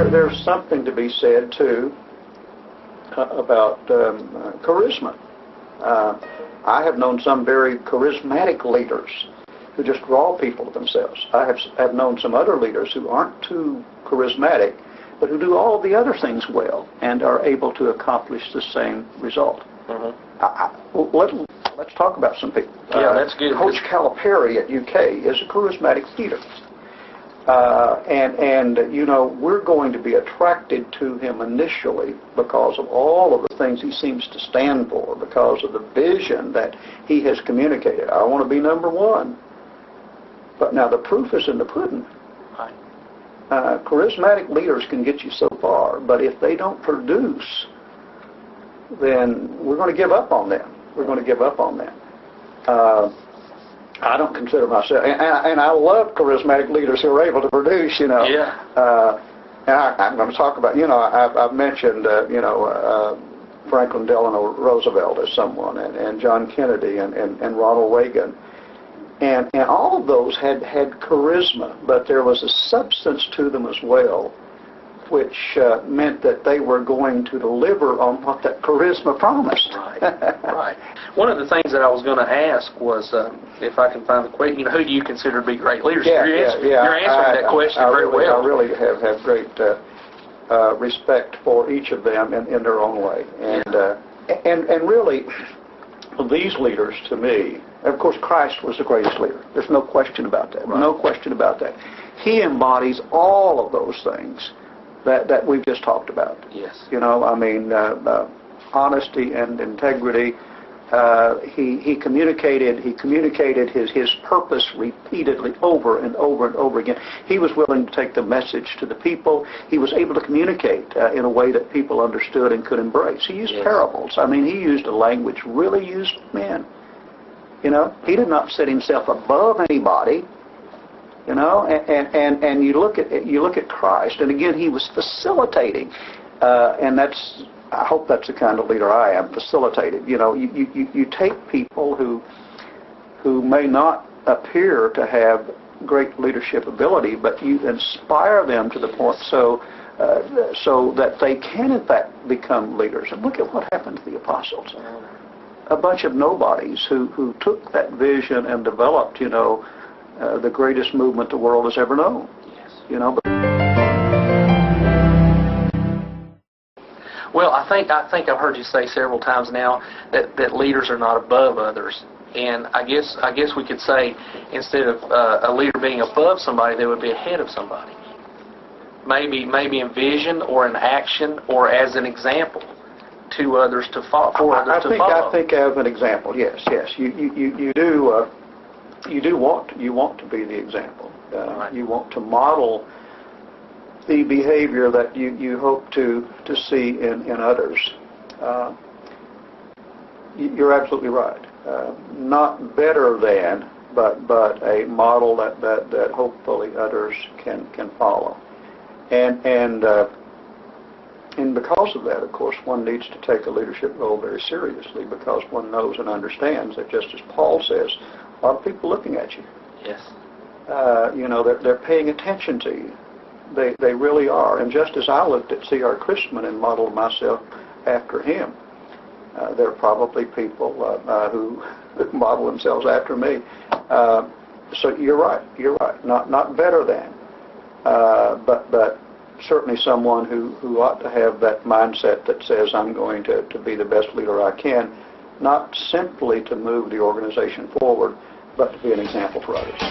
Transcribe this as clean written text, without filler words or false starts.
there's something to be said too about charisma. I have known some very charismatic leaders who just draw people to themselves. I have known some other leaders who aren't too charismatic, but who do all the other things well and are able to accomplish the same result. Let's talk about some people. Yeah, that's good. Coach Calipari at UK is a charismatic leader. And you know, we're going to be attracted to him initially because of all of the things he seems to stand for, because of the vision that he has communicated. I want to be number one. But now the proof is in the pudding. Right. Charismatic leaders can get you so far, but if they don't produce, then we're going to give up on them. We're going to give up on them. I don't consider myself, and I love charismatic leaders who are able to produce, you know. Yeah. And I'm going to talk about, you know, I've mentioned, you know, Franklin Delano Roosevelt as someone, and John Kennedy, and Ronald Reagan. And all of those had charisma, but there was a substance to them as well, which meant that they were going to deliver on what that charisma promised. Right, right. One of the things that I was going to ask was, if I can find the question, you know, who do you consider to be great leaders? You're answering that question very well. I really have great respect for each of them in their own way. And really, these leaders, to me, of course, Christ was the greatest leader. There's no question about that. Right. No question about that. He embodies all of those things that we've just talked about. Yes. You know, I mean, honesty and integrity. He communicated his purpose repeatedly over and over and over again. He was willing to take the message to the people. He was able to communicate in a way that people understood and could embrace. He used parables. I mean, he used a language really used men. You know, he did not set himself above anybody. You know, and you look at Christ, and again, he was facilitating, and I hope that's the kind of leader I am, facilitated. You know, you take people who may not appear to have great leadership ability, but you inspire them to the point so that they can in fact become leaders. And look at what happened to the apostles. A bunch of nobodies who took that vision and developed, you know, the greatest movement the world has ever known. Yes. You know. Well, I think I've heard you say several times now that leaders are not above others, and I guess we could say instead of a leader being above somebody, they would be ahead of somebody. Maybe in vision or in action or as an example to others to follow. I think as an example, yes. You do. You want to be the example. Right. You want to model the behavior that you hope to see in others. You're absolutely right. Not better than, but a model that hopefully others can follow. And because of that, of course, one needs to take a leadership role very seriously, because one knows and understands that, just as Paul says, a lot of people looking at you. Yes. You know, they're paying attention to you. They really are. And just as I looked at C.R. Christman and modeled myself after him, there are probably people who model themselves after me. So you're right. Not better than, but certainly someone who ought to have that mindset that says, I'm going to be the best leader I can, not simply to move the organization forward, but to be an example for others.